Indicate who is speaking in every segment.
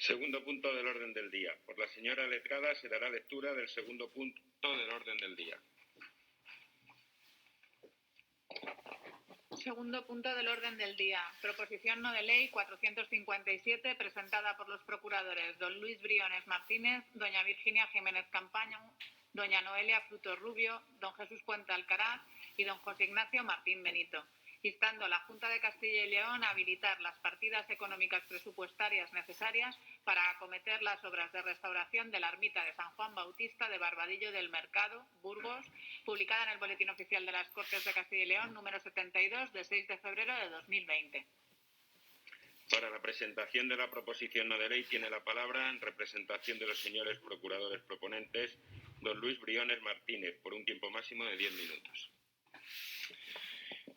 Speaker 1: Segundo punto del orden del día. Por la señora letrada se dará lectura del segundo punto del orden del día.
Speaker 2: Segundo punto del orden del día. Proposición no de ley 457 presentada por los procuradores don Luis Briones Martínez, doña Virginia Jiménez Campaño, doña Noelia Frutos Rubio, don Jesús Puente Alcaraz y don José Ignacio Martín Benito, instando a la Junta de Castilla y León a habilitar las partidas económicas presupuestarias necesarias para acometer las obras de restauración de la ermita de San Juan Bautista de Barbadillo del Mercado, Burgos, publicada en el Boletín Oficial de las Cortes de Castilla y León, número 72, de 6 de febrero de 2020.
Speaker 1: Para la presentación de la proposición no de ley tiene la palabra, en representación de los señores procuradores proponentes, don Luis Briones Martínez, por un tiempo máximo de 10 minutos.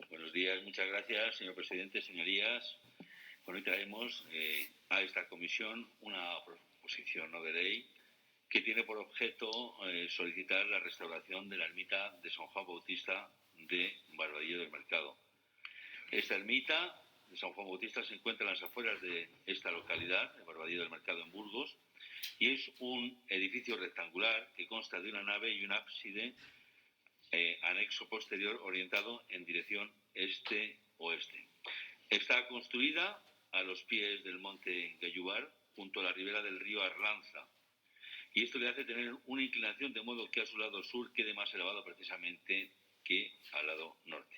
Speaker 3: Buenos días, muchas gracias, señor presidente, señorías. Hoy traemos a esta comisión una proposición no de ley que tiene por objeto solicitar la restauración de la ermita de San Juan Bautista de Barbadillo del Mercado. Esta ermita de San Juan Bautista se encuentra en las afueras de esta localidad, de Barbadillo del Mercado, en Burgos, y es un edificio rectangular que consta de una nave y un ábside anexo posterior orientado en dirección este-oeste. Está construida a los pies del monte Gayubar, junto a la ribera del río Arlanza, y esto le hace tener una inclinación de modo que a su lado sur quede más elevado precisamente que al lado norte.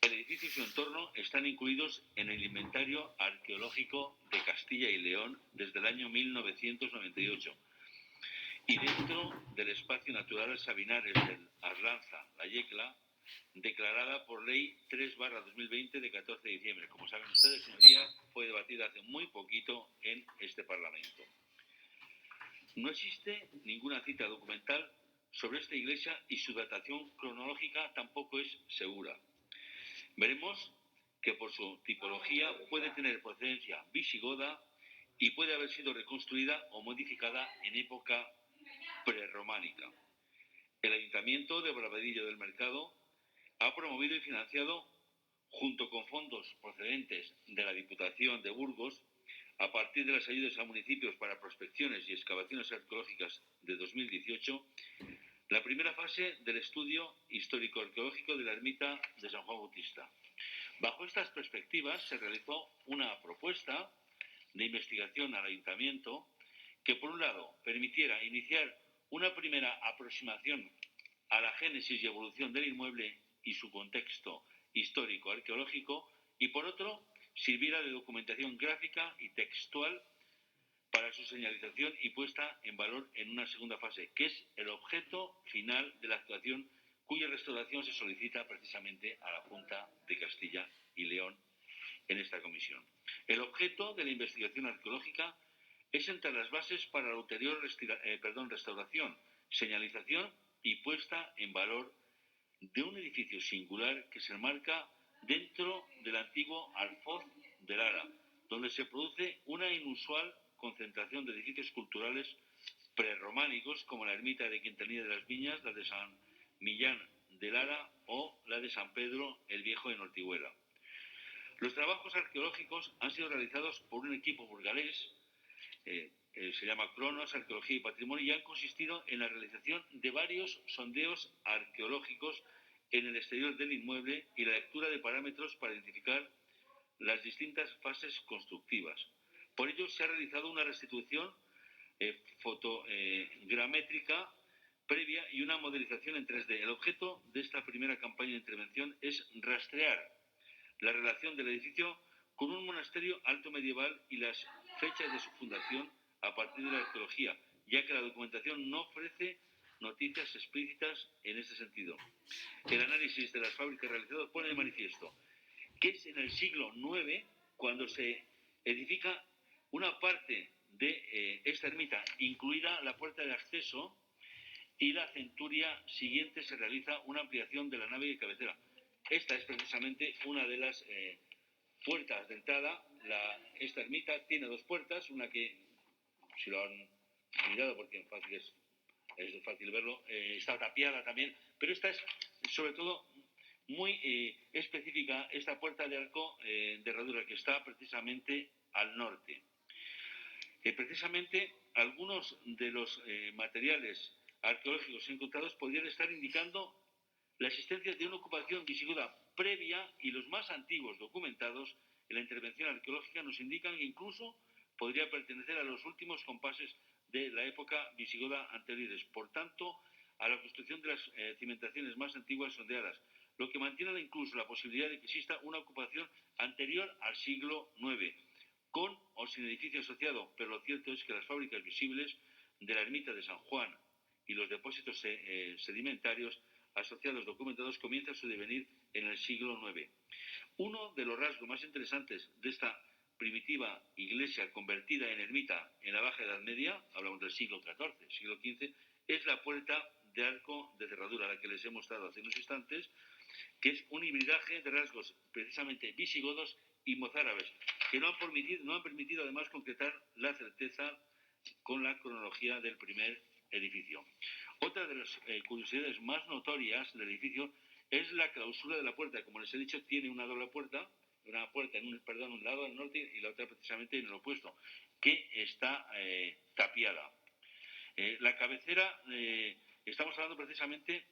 Speaker 3: El edificio y su entorno están incluidos en el inventario arqueológico de Castilla y León desde el año 1998 y dentro del espacio natural Sabinares del Arlanza, la Yecla, declarada por ley 3/2020 de 14 de diciembre. Como saben ustedes, señorías, fue debatida hace muy poquito en este Parlamento. No existe ninguna cita documental sobre esta iglesia y su datación cronológica tampoco es segura. Veremos que por su tipología puede tener procedencia visigoda y puede haber sido reconstruida o modificada en época prerrománica. El Ayuntamiento de Barbadillo del Mercado ha promovido y financiado, junto con fondos procedentes de la Diputación de Burgos, a partir de las ayudas a municipios para prospecciones y excavaciones arqueológicas de 2018, la primera fase del estudio histórico-arqueológico de la ermita de San Juan Bautista. Bajo estas perspectivas se realizó una propuesta de investigación al Ayuntamiento que, por un lado, permitiera iniciar una primera aproximación a la génesis y evolución del inmueble y su contexto histórico-arqueológico, y por otro, sirviera de documentación gráfica y textual para su señalización y puesta en valor en una segunda fase, que es el objeto final de la actuación, cuya restauración se solicita precisamente a la Junta de Castilla y León en esta comisión. El objeto de la investigación arqueológica es sentar las bases para la ulterior restauración, señalización y puesta en valor de un edificio singular que se enmarca dentro del antiguo Alfoz de Lara, donde se produce una inusual concentración de edificios culturales prerrománicos como la ermita de Quintanilla de las Viñas, la de San Millán de Lara o la de San Pedro el Viejo en Ortiguela. Los trabajos arqueológicos han sido realizados por un equipo burgalés, se llama Cronos, Arqueología y Patrimonio, y han consistido en la realización de varios sondeos arqueológicos en el exterior del inmueble y la lectura de parámetros para identificar las distintas fases constructivas. Por ello, se ha realizado una restitución fotogramétrica previa y una modelización en 3D. El objeto de esta primera campaña de intervención es rastrear la relación del edificio con un monasterio alto medieval y las fechas de su fundación a partir de la arqueología, ya que la documentación no ofrece noticias explícitas en este sentido. El análisis de las fábricas realizadas pone de manifiesto que es en el siglo IX cuando se edifica una parte de esta ermita, incluida la puerta de acceso, y la centuria siguiente se realiza una ampliación de la nave de cabecera. Esta es precisamente una de las puertas de entrada. Esta ermita tiene dos puertas, una que, si lo han mirado porque es fácil verlo, está tapiada también, pero esta es sobre todo muy específica, esta puerta de arco de herradura que está precisamente al norte. Precisamente algunos de los materiales arqueológicos encontrados podrían estar indicando la existencia de una ocupación visigoda previa, y los más antiguos documentados en la intervención arqueológica nos indican que incluso podría pertenecer a los últimos compases de la época visigoda anteriores. Por tanto, a la construcción de las cimentaciones más antiguas sondeadas, lo que mantiene incluso la posibilidad de que exista una ocupación anterior al siglo IX, con o sin edificio asociado, pero lo cierto es que las fábricas visibles de la ermita de San Juan y los depósitos sedimentarios asociados documentados comienzan su devenir en el siglo IX. Uno de los rasgos más interesantes de esta primitiva iglesia convertida en ermita en la Baja Edad Media, hablamos del siglo XIV, siglo XV, es la puerta de arco de cerradura, a la que les he mostrado hace unos instantes, que es un hibridaje de rasgos precisamente visigodos y mozárabes, que no han permitido además concretar la certeza con la cronología del primer edificio. Otra de las curiosidades más notorias del edificio es la clausura de la puerta. Como les he dicho, tiene una doble puerta, una puerta en un lado del norte y la otra precisamente en el opuesto, que está tapiada. La cabecera, estamos hablando precisamente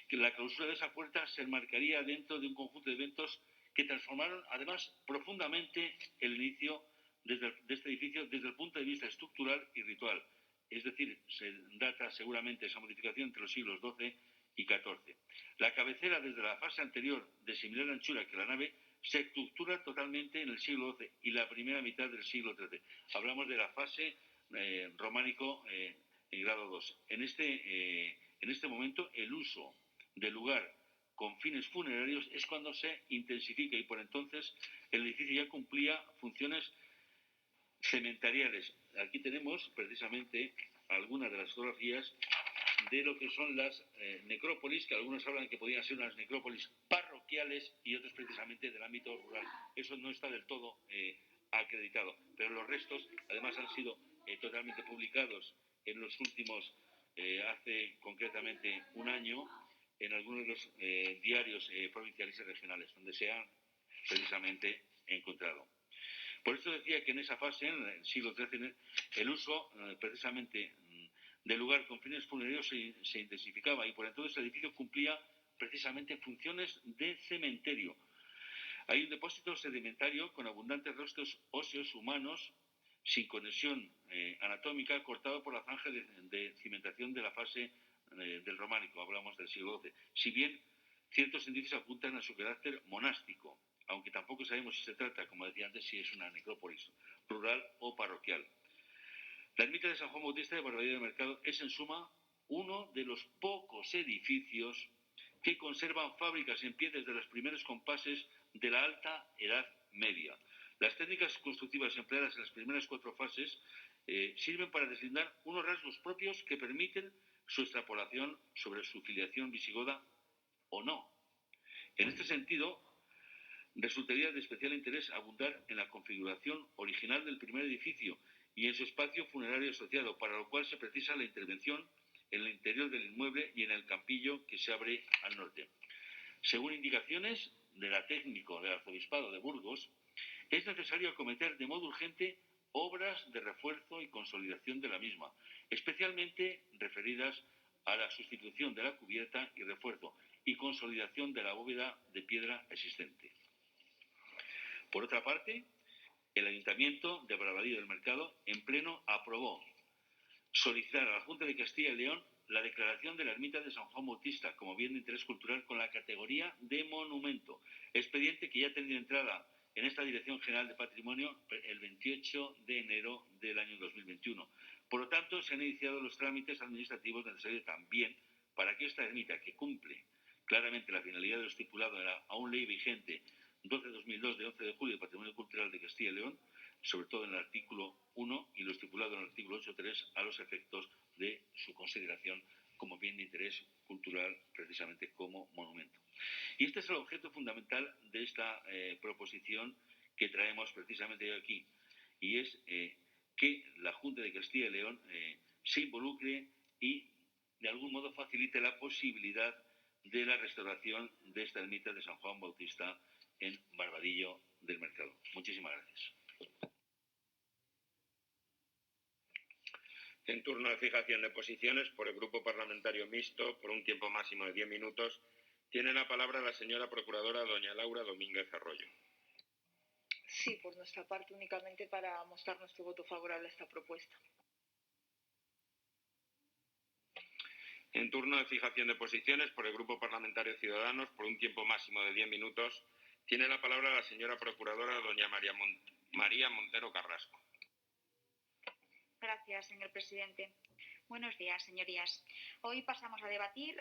Speaker 3: que la clausura de esa puerta se enmarcaría dentro de un conjunto de eventos que transformaron además profundamente el inicio de este edificio desde el punto de vista estructural y ritual. Es decir, se data seguramente esa modificación entre los siglos XII y XIV. La cabecera, desde la fase anterior de similar anchura que la nave, se estructura totalmente en el siglo XII y la primera mitad del siglo XIII. Hablamos de la fase románico en grado 2. En este momento, el uso del lugar con fines funerarios es cuando se intensifica, y por entonces el edificio ya cumplía funciones cementariales. Aquí tenemos precisamente algunas de las fotografías de lo que son las necrópolis, que algunos hablan que podían ser unas necrópolis parroquiales y otros precisamente del ámbito rural. Eso no está del todo acreditado, pero los restos además han sido totalmente publicados en los últimos, hace concretamente un año, en algunos de los diarios provinciales y regionales, donde se han precisamente encontrado. Por eso decía que en esa fase, en el siglo XIII, el uso precisamente del lugar con fines funerarios se intensificaba, y por entonces el edificio cumplía precisamente funciones de cementerio. Hay un depósito sedimentario con abundantes restos óseos humanos sin conexión anatómica, cortado por la zanja de cimentación de la fase del románico, hablamos del siglo XII. Si bien ciertos indicios apuntan a su carácter monástico, aunque tampoco sabemos si se trata, como decía antes, si es una necrópolis rural o parroquial. La ermita de San Juan Bautista de Barbadillo del Mercado es, en suma, uno de los pocos edificios que conservan fábricas en pie desde los primeros compases de la Alta Edad Media. Las técnicas constructivas empleadas en las primeras 4 fases sirven para deslindar unos rasgos propios que permiten su extrapolación sobre su filiación visigoda o no. En este sentido, resultaría de especial interés abundar en la configuración original del primer edificio y en su espacio funerario asociado, para lo cual se precisa la intervención en el interior del inmueble y en el campillo que se abre al norte. Según indicaciones de la técnico del Arzobispado de Burgos, es necesario acometer de modo urgente obras de refuerzo y consolidación de la misma, especialmente referidas a la sustitución de la cubierta y refuerzo y consolidación de la bóveda de piedra existente. Por otra parte, el Ayuntamiento de Barbadillo del Mercado, en pleno, aprobó solicitar a la Junta de Castilla y León la declaración de la ermita de San Juan Bautista como bien de interés cultural con la categoría de monumento, expediente que ya tendría entrada en esta Dirección General de Patrimonio el 28 de enero del año 2021. Por lo tanto, se han iniciado los trámites administrativos necesarios también para que esta ermita, que cumple claramente la finalidad de lo estipulado en la aún ley vigente 12/2002 de 11 de julio de Patrimonio Cultural de Castilla y León, sobre todo en el artículo 1 y lo estipulado en el artículo 8.3, a los efectos de su consideración como bien de interés cultural, precisamente como monumento. Y este es el objeto fundamental de esta proposición que traemos precisamente aquí, y es que la Junta de Castilla y León se involucre y de algún modo facilite la posibilidad de la restauración de esta ermita de San Juan Bautista en Barbadillo del Mercado. Muchísimas gracias.
Speaker 1: En turno de fijación de posiciones por el Grupo Parlamentario Mixto, por un tiempo máximo de 10 minutos, tiene la palabra la señora Procuradora doña Laura Domínguez Arroyo.
Speaker 4: Sí, por nuestra parte únicamente para mostrar nuestro voto favorable a esta propuesta.
Speaker 1: En turno de fijación de posiciones por el Grupo Parlamentario Ciudadanos, por un tiempo máximo de 10 minutos, tiene la palabra la señora Procuradora doña María Montero Carrasco.
Speaker 5: Gracias, señor presidente. Buenos días, señorías. Hoy pasamos a debatir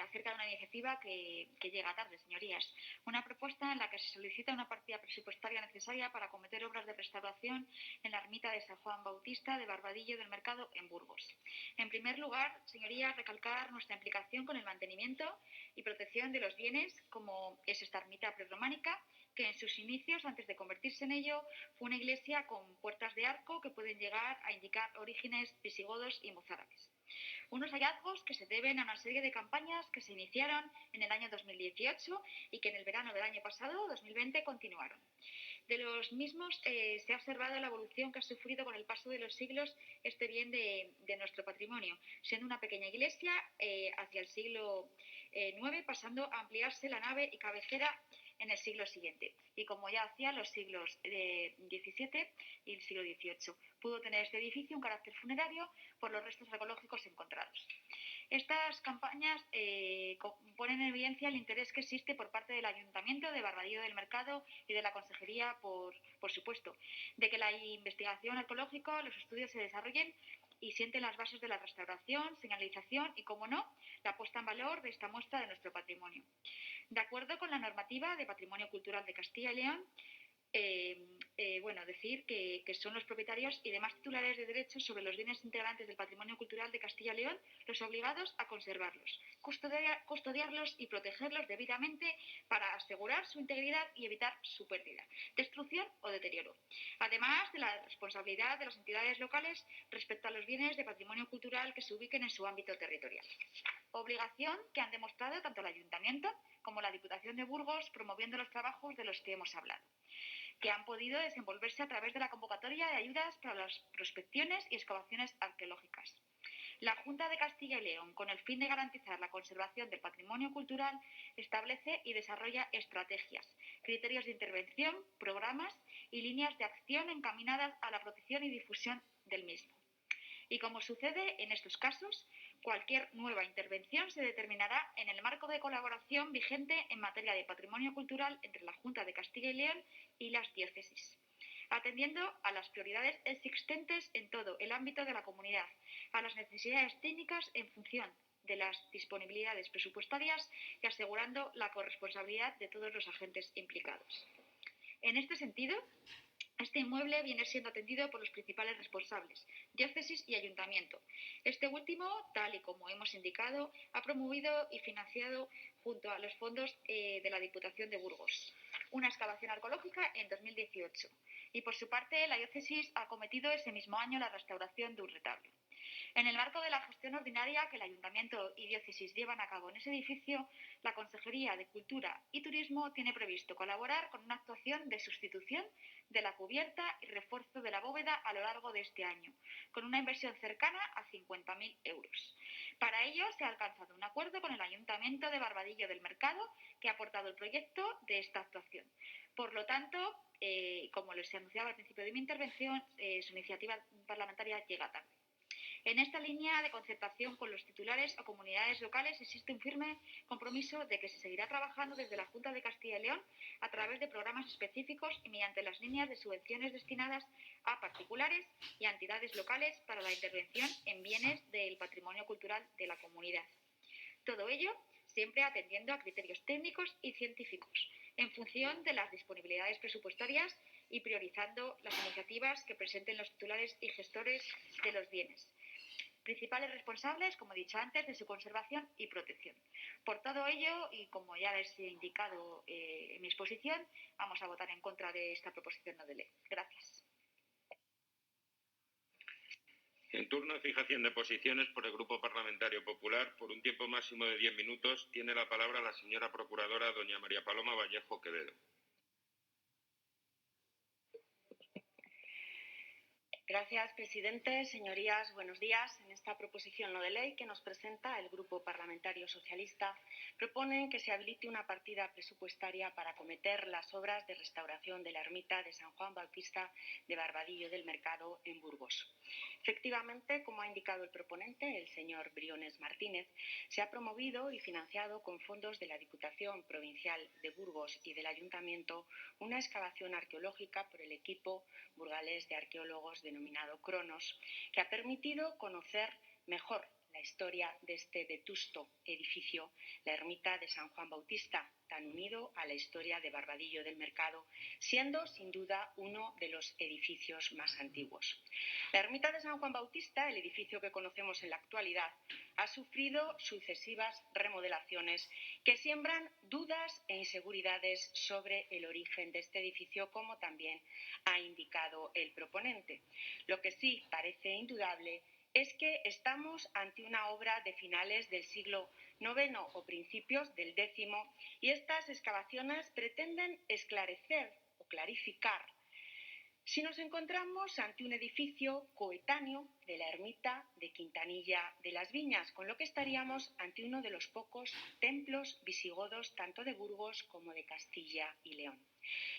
Speaker 5: acerca de una iniciativa que llega tarde, señorías. Una propuesta en la que se solicita una partida presupuestaria necesaria para acometer obras de restauración en la ermita de San Juan Bautista de Barbadillo del Mercado, en Burgos. En primer lugar, señorías, recalcar nuestra implicación con el mantenimiento y protección de los bienes, como es esta ermita prerrománica, que en sus inicios, antes de convertirse en ello, fue una iglesia con puertas de arco que pueden llegar a indicar orígenes visigodos y mozárabes. Unos hallazgos que se deben a una serie de campañas que se iniciaron en el año 2018 y que en el verano del año pasado, 2020, continuaron. De los mismos se ha observado la evolución que ha sufrido con el paso de los siglos este bien de nuestro patrimonio, siendo una pequeña iglesia hacia el siglo IX, pasando a ampliarse la nave y cabecera en el siglo siguiente, y como ya hacía los siglos XVII y el siglo XVIII. Pudo tener este edificio un carácter funerario por los restos arqueológicos encontrados. Estas campañas ponen en evidencia el interés que existe por parte del Ayuntamiento de Barbadillo del Mercado y de la Consejería, por supuesto, de que la investigación arqueológica, los estudios se desarrollen y sienten las bases de la restauración, señalización y, como no, la puesta en valor de esta muestra de nuestro patrimonio. De acuerdo con la normativa de Patrimonio Cultural de Castilla y León, decir que son los propietarios y demás titulares de derechos sobre los bienes integrantes del patrimonio cultural de Castilla y León los obligados a conservarlos, custodiarlos y protegerlos debidamente para asegurar su integridad y evitar su pérdida, destrucción o deterioro. Además de la responsabilidad de las entidades locales respecto a los bienes de patrimonio cultural que se ubiquen en su ámbito territorial. Obligación que han demostrado tanto el Ayuntamiento como la Diputación de Burgos, promoviendo los trabajos de los que hemos hablado, que han podido desenvolverse a través de la convocatoria de ayudas para las prospecciones y excavaciones arqueológicas. La Junta de Castilla y León, con el fin de garantizar la conservación del patrimonio cultural, establece y desarrolla estrategias, criterios de intervención, programas y líneas de acción encaminadas a la protección y difusión del mismo. Y como sucede en estos casos, cualquier nueva intervención se determinará en el marco de colaboración vigente en materia de patrimonio cultural entre la Junta de Castilla y León y las diócesis, atendiendo a las prioridades existentes en todo el ámbito de la comunidad, a las necesidades técnicas en función de las disponibilidades presupuestarias y asegurando la corresponsabilidad de todos los agentes implicados. En este sentido, este inmueble viene siendo atendido por los principales responsables, diócesis y ayuntamiento. Este último, tal y como hemos indicado, ha promovido y financiado, junto a los fondos de la Diputación de Burgos, una excavación arqueológica en 2018. Y por su parte, la diócesis ha acometido ese mismo año la restauración de un retablo. En el marco de la gestión ordinaria que el Ayuntamiento y Diócesis llevan a cabo en ese edificio, la Consejería de Cultura y Turismo tiene previsto colaborar con una actuación de sustitución de la cubierta y refuerzo de la bóveda a lo largo de este año, con una inversión cercana a 50.000 euros. Para ello se ha alcanzado un acuerdo con el Ayuntamiento de Barbadillo del Mercado, que ha aportado el proyecto de esta actuación. Por lo tanto, como les anunciaba al principio de mi intervención, su iniciativa parlamentaria llega tarde. En esta línea de concertación con los titulares o comunidades locales existe un firme compromiso de que se seguirá trabajando desde la Junta de Castilla y León a través de programas específicos y mediante las líneas de subvenciones destinadas a particulares y a entidades locales para la intervención en bienes del patrimonio cultural de la comunidad. Todo ello siempre atendiendo a criterios técnicos y científicos, en función de las disponibilidades presupuestarias y priorizando las iniciativas que presenten los titulares y gestores de los bienes, principales responsables, como he dicho antes, de su conservación y protección. Por todo ello, y como ya les he indicado en mi exposición, vamos a votar en contra de esta proposición no de ley. Gracias.
Speaker 1: En turno de fijación de posiciones por el Grupo Parlamentario Popular, por un tiempo máximo de 10 minutos, tiene la palabra la señora Procuradora doña María Paloma Vallejo Quevedo.
Speaker 6: Gracias, presidente. Señorías, buenos días. En esta proposición no de ley que nos presenta el Grupo Parlamentario Socialista, proponen que se habilite una partida presupuestaria para acometer las obras de restauración de la ermita de San Juan Bautista de Barbadillo del Mercado en Burgos. Efectivamente, como ha indicado el proponente, el señor Briones Martínez, se ha promovido y financiado con fondos de la Diputación Provincial de Burgos y del Ayuntamiento una excavación arqueológica por el equipo burgalés de arqueólogos denominado Cronos, que ha permitido conocer mejor la historia de este vetusto edificio, la ermita de San Juan Bautista, tan unido a la historia de Barbadillo del Mercado, siendo sin duda uno de los edificios más antiguos. La ermita de San Juan Bautista, el edificio que conocemos en la actualidad, ha sufrido sucesivas remodelaciones que siembran dudas e inseguridades sobre el origen de este edificio, como también ha indicado el proponente. Lo que sí parece indudable es que estamos ante una obra de finales del siglo IX o principios del X, y estas excavaciones pretenden esclarecer o clarificar si nos encontramos ante un edificio coetáneo de la ermita de Quintanilla de las Viñas, con lo que estaríamos ante uno de los pocos templos visigodos tanto de Burgos como de Castilla y León.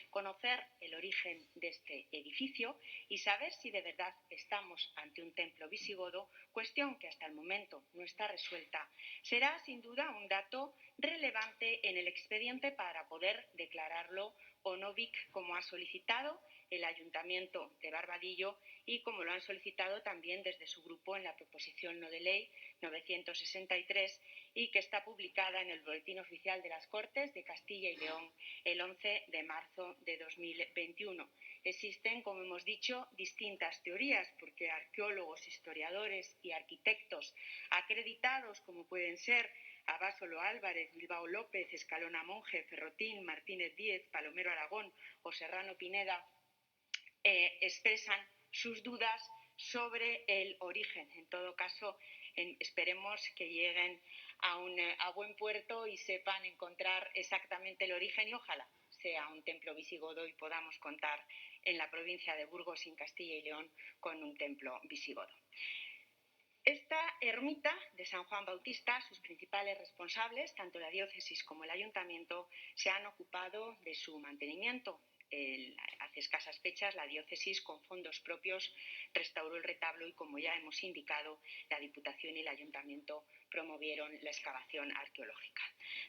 Speaker 6: Conocer el origen de este edificio y saber si de verdad estamos ante un templo visigodo, cuestión que hasta el momento no está resuelta, será sin duda un dato relevante en el expediente para poder declararlo ONOVIC, como ha solicitado el Ayuntamiento de Barbadillo y como lo han solicitado también desde su grupo en la proposición no de ley 963 y que está publicada en el Boletín Oficial de las Cortes de Castilla y León el 11 de marzo de 2021. Existen, como hemos dicho, distintas teorías, porque arqueólogos, historiadores y arquitectos acreditados, como pueden ser Abasolo Álvarez, Bilbao López, Escalona Monge, Ferrotín, Martínez Díez, Palomero Aragón o Serrano Pineda, expresan sus dudas sobre el origen. En todo caso, esperemos que lleguen a buen puerto y sepan encontrar exactamente el origen y ojalá sea un templo visigodo y podamos contar en la provincia de Burgos y en Castilla y León con un templo visigodo. Esta ermita de San Juan Bautista, sus principales responsables, tanto la diócesis como el ayuntamiento, se han ocupado de su mantenimiento. Hace escasas fechas la diócesis con fondos propios restauró el retablo y, como ya hemos indicado, la Diputación y el Ayuntamiento promovieron la excavación arqueológica.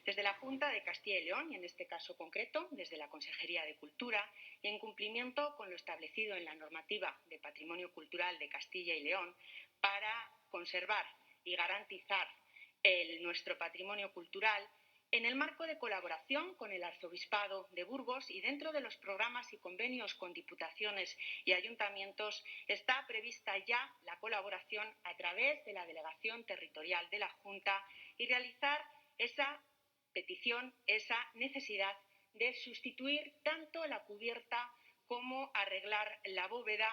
Speaker 6: Desde la Junta de Castilla y León, y en este caso concreto desde la Consejería de Cultura, y en cumplimiento con lo establecido en la normativa de Patrimonio Cultural de Castilla y León, para conservar y garantizar nuestro patrimonio cultural, en el marco de colaboración con el Arzobispado de Burgos y dentro de los programas y convenios con diputaciones y ayuntamientos, está prevista ya la colaboración a través de la Delegación Territorial de la Junta y realizar esa petición, esa necesidad de sustituir tanto la cubierta como arreglar la bóveda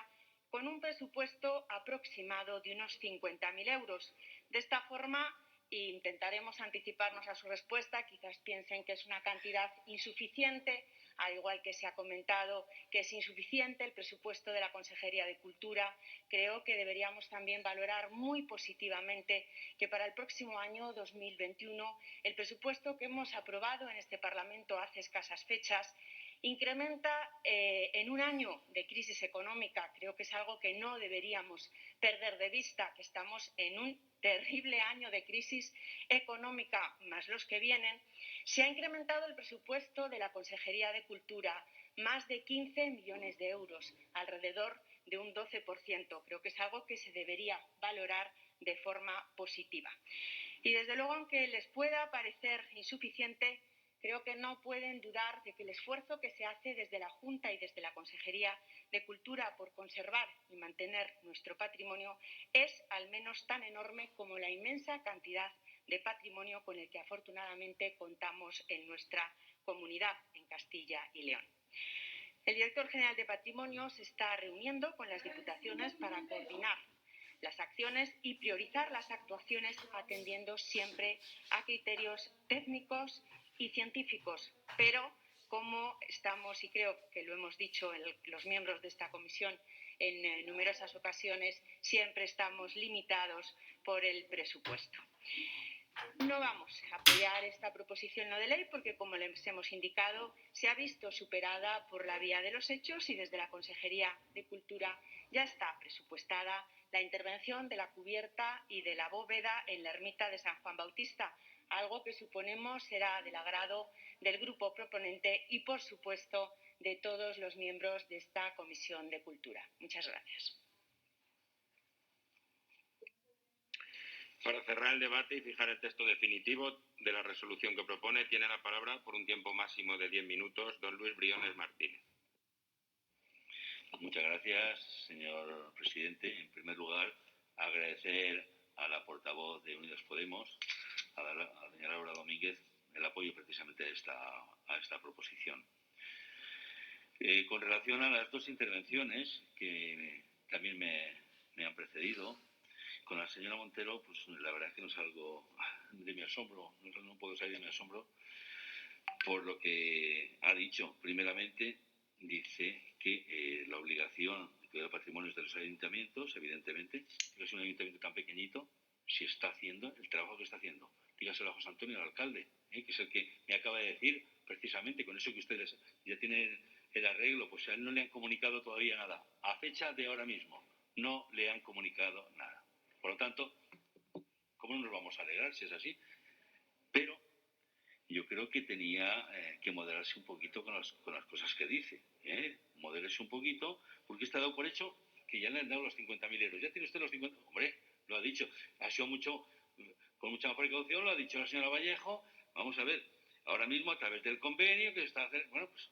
Speaker 6: con un presupuesto aproximado de unos 50.000 euros. De esta forma, intentaremos anticiparnos a su respuesta. Quizás piensen que es una cantidad insuficiente, al igual que se ha comentado que es insuficiente el presupuesto de la Consejería de Cultura. Creo que deberíamos también valorar muy positivamente que para el próximo año 2021 el presupuesto que hemos aprobado en este Parlamento hace escasas fechas incrementa en un año de crisis económica. Creo que es algo que no deberíamos perder de vista, que estamos en un terrible año de crisis económica, más los que vienen. Se ha incrementado el presupuesto de la Consejería de Cultura, más de 15 millones de euros, alrededor de un 12%. Creo que es algo que se debería valorar de forma positiva. Y desde luego, aunque les pueda parecer insuficiente, creo que no pueden dudar de que el esfuerzo que se hace desde la Junta y desde la Consejería de Cultura por conservar y mantener nuestro patrimonio es al menos tan enorme como la inmensa cantidad de patrimonio con el que afortunadamente contamos en nuestra comunidad, en Castilla y León. El director general de Patrimonio se está reuniendo con las diputaciones para coordinar las acciones y priorizar las actuaciones atendiendo siempre a criterios técnicos y científicos, pero como estamos, y creo que lo hemos dicho los miembros de esta comisión en numerosas ocasiones siempre estamos limitados por el presupuesto. No vamos a apoyar esta proposición no de ley porque, como les hemos indicado, se ha visto superada por la vía de los hechos y desde la Consejería de Cultura ya está presupuestada la intervención de la cubierta y de la bóveda en la ermita de San Juan Bautista, algo que suponemos será del agrado del grupo proponente y, por supuesto, de todos los miembros de esta Comisión de Cultura. Muchas gracias.
Speaker 1: Para cerrar el debate y fijar el texto definitivo de la resolución que propone, tiene la palabra por un tiempo máximo de 10 minutos don Luis Briones Martínez.
Speaker 3: Muchas gracias, señor presidente. En primer lugar, agradecer a la portavoz de Unidas Podemos, a la señora Laura Domínguez, el apoyo precisamente a esta proposición. Con relación a las dos intervenciones que también me han precedido, con la señora Montero, pues la verdad es que no salgo de mi asombro, no puedo salir de mi asombro por lo que ha dicho. Primeramente, dice que la obligación de cuidar patrimonios de los ayuntamientos, evidentemente, que es un ayuntamiento tan pequeñito, si está haciendo el trabajo que está haciendo. Dígaselo a José Antonio, el alcalde, que es el que me acaba de decir, precisamente con eso que ustedes ya tienen el arreglo, pues a él no le han comunicado todavía nada. A fecha de ahora mismo, no le han comunicado nada. Por lo tanto, ¿cómo nos vamos a alegrar si es así? Pero yo creo que tenía que moderarse un poquito con las cosas que dice. Modérese un poquito, porque está dado por hecho que ya le han dado los 50.000 euros. Ya tiene usted los 50. Hombre, lo ha dicho. Ha sido con mucha precaución, lo ha dicho la señora Vallejo. Vamos a ver, ahora mismo a través del convenio que se está haciendo, bueno, pues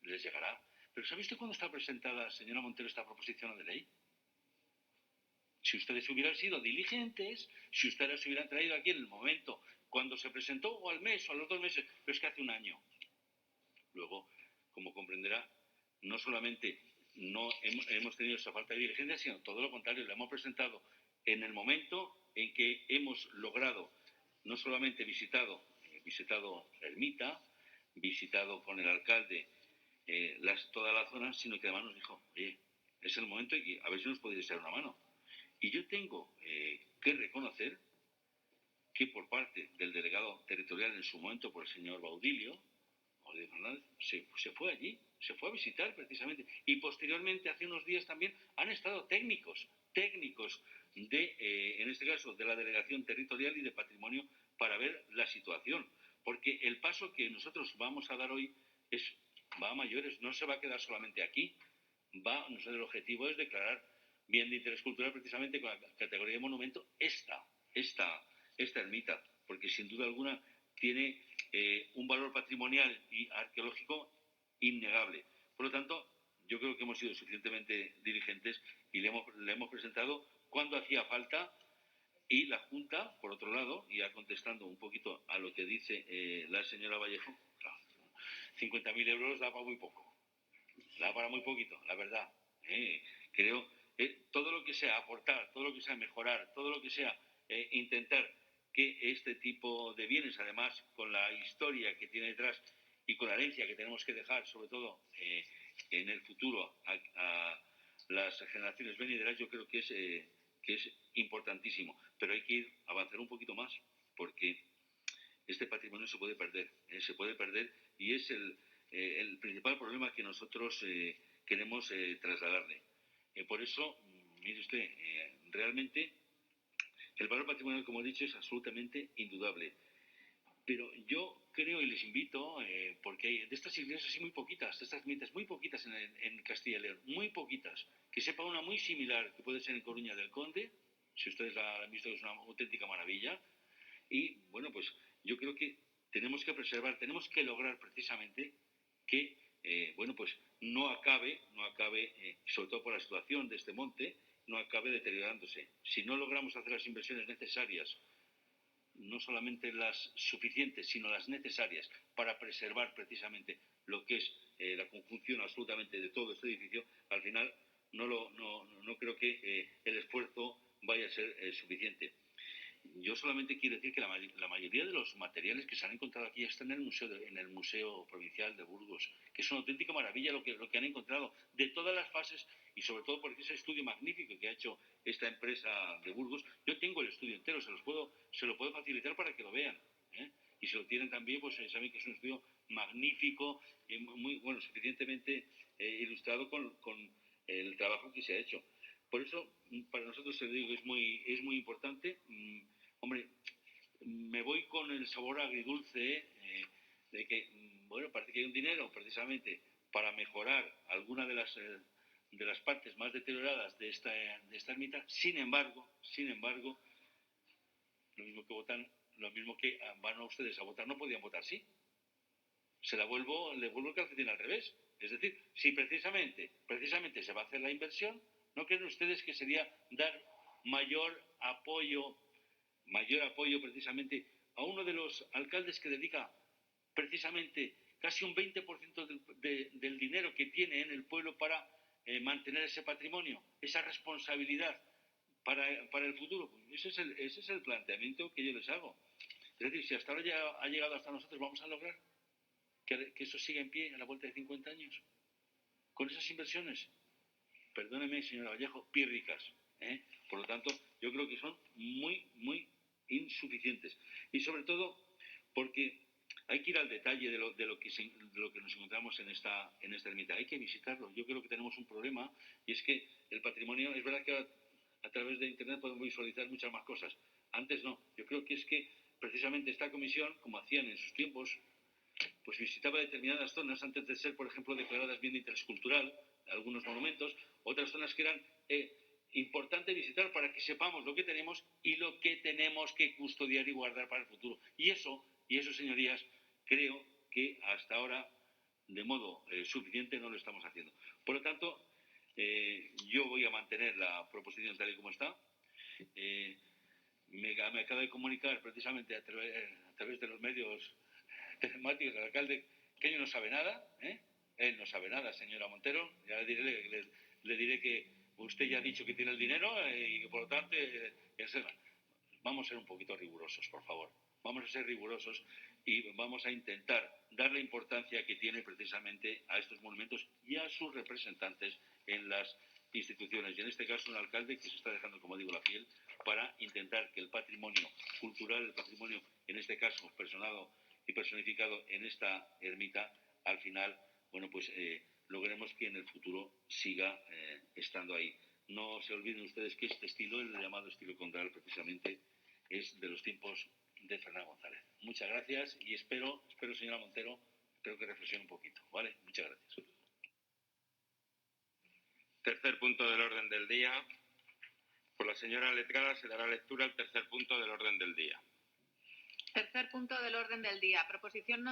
Speaker 3: les llegará. Pero ¿sabe usted cuándo está presentada, señora Montero, esta proposición de ley? Si ustedes hubieran sido diligentes, si ustedes se hubieran traído aquí en el momento cuando se presentó, o al mes, o a los 2 meses, pero es que hace un año. Luego, como comprenderá, no solamente no hemos tenido esa falta de diligencia, sino todo lo contrario, la hemos presentado en el momento en que hemos logrado, no solamente visitado la ermita, visitado con el alcalde toda la zona, sino que además nos dijo, oye, es el momento y a ver si nos podéis echar una mano. Y yo tengo que reconocer que por parte del delegado territorial en su momento, por el señor Baudilio Fernández, se fue allí, se fue a visitar precisamente. Y posteriormente, hace unos días también, han estado técnicos en este caso, de la Delegación Territorial y de Patrimonio para ver la situación. Porque el paso que nosotros vamos a dar hoy va a mayores, no se va a quedar solamente aquí. El objetivo es declarar bien de interés cultural precisamente con la categoría de monumento esta ermita, porque sin duda alguna tiene un valor patrimonial y arqueológico innegable. Por lo tanto, yo creo que hemos sido suficientemente diligentes y le hemos presentado cuando hacía falta, y la Junta, por otro lado, ya contestando un poquito a lo que dice la señora Vallejo, claro, 50.000 euros da para muy poco, da para muy poquito, la verdad. Creo todo lo que sea aportar, todo lo que sea mejorar, todo lo que sea intentar que este tipo de bienes, además con la historia que tiene detrás y con la herencia que tenemos que dejar, sobre todo en el futuro, a las generaciones venideras, yo creo que es importantísimo. Pero hay que avanzar un poquito más, porque este patrimonio se puede perder y es el principal problema que nosotros queremos trasladarle. Por eso, mire usted, realmente el valor patrimonial, como he dicho, es absolutamente indudable. Pero yo creo y les invito, porque hay de estas iglesias así muy poquitas, de estas ermitas muy poquitas en Castilla y León, muy poquitas, que sepa una muy similar, que puede ser en Coruña del Conde, si ustedes la han visto, es una auténtica maravilla. Y bueno, pues yo creo que tenemos que preservar, tenemos que lograr precisamente que, pues no acabe, sobre todo por la situación de este monte, no acabe deteriorándose. Si no logramos hacer las inversiones necesarias, no solamente las suficientes, sino las necesarias para preservar precisamente lo que es la conjunción absolutamente de todo este edificio, al final no creo que el esfuerzo vaya a ser suficiente. yo solamente quiero decir que la mayoría de los materiales que se han encontrado aquí están en el Museo Provincial de Burgos, que es una auténtica maravilla lo que han encontrado de todas las fases y sobre todo porque ese estudio magnífico que ha hecho esta empresa de Burgos. Yo tengo el estudio entero, se lo puedo facilitar para que lo vean, ¿eh? Y si lo tienen también, pues saben que es un estudio magnífico y muy bueno, suficientemente ilustrado con el trabajo que se ha hecho. Por eso, para nosotros, te digo, es muy importante. Hombre, me voy con el sabor agridulce de que, bueno, parece que hay un dinero precisamente para mejorar alguna de las partes más deterioradas de esta ermita. Sin embargo, lo mismo que van a ustedes a votar, no podían votar sí. Le vuelvo el calcetín al revés. Es decir, si precisamente se va a hacer la inversión, ¿no creen ustedes que sería dar mayor apoyo precisamente a uno de los alcaldes que dedica precisamente casi un 20% del dinero que tiene en el pueblo para mantener ese patrimonio, esa responsabilidad para el futuro? Ese es el planteamiento que yo les hago. Es decir, si hasta ahora ya ha llegado hasta nosotros, vamos a lograr que eso siga en pie a la vuelta de 50 años. Con esas inversiones, perdóneme, señora Vallejo, pírricas, ¿eh? Por lo tanto, yo creo que son muy, muy insuficientes. Y sobre todo, porque hay que ir al detalle de lo que nos encontramos en esta ermita. Hay que visitarlo. Yo creo que tenemos un problema, y es que el patrimonio, es verdad que a través de Internet podemos visualizar muchas más cosas. Antes no. Yo creo que es que precisamente esta comisión, como hacían en sus tiempos, pues visitaba determinadas zonas antes de ser, por ejemplo, declaradas bien de interés cultural, algunos monumentos, otras zonas que eran importante visitar para que sepamos lo que tenemos y lo que tenemos que custodiar y guardar para el futuro. Y eso, señorías, creo que hasta ahora, de modo suficiente, no lo estamos haciendo. Por lo tanto, yo voy a mantener la proposición tal y como está. Me acaba de comunicar precisamente a través de los medios telemáticos del alcalde que él no sabe nada, ¿eh? Él no sabe nada, señora Montero. Ya le diré que usted ya ha dicho que tiene el dinero y que por lo tanto vamos a ser un poquito rigurosos, por favor. Vamos a ser rigurosos y vamos a intentar dar la importancia que tiene precisamente a estos monumentos y a sus representantes en las instituciones. Y en este caso un alcalde que se está dejando, como digo, la piel para intentar que el patrimonio cultural, el patrimonio, en este caso, personado y personificado en esta ermita, al final, bueno, pues logremos que en el futuro siga estando ahí. No se olviden ustedes que este estilo, el llamado estilo Condal, precisamente es de los tiempos de Fernán González. Muchas gracias y espero, señora Montero, espero que reflexione un poquito, ¿vale? Muchas gracias.
Speaker 1: Tercer punto del orden del día. Por la señora letrada se dará lectura al tercer punto del orden del día.
Speaker 2: Tercer punto del orden del día. Proposición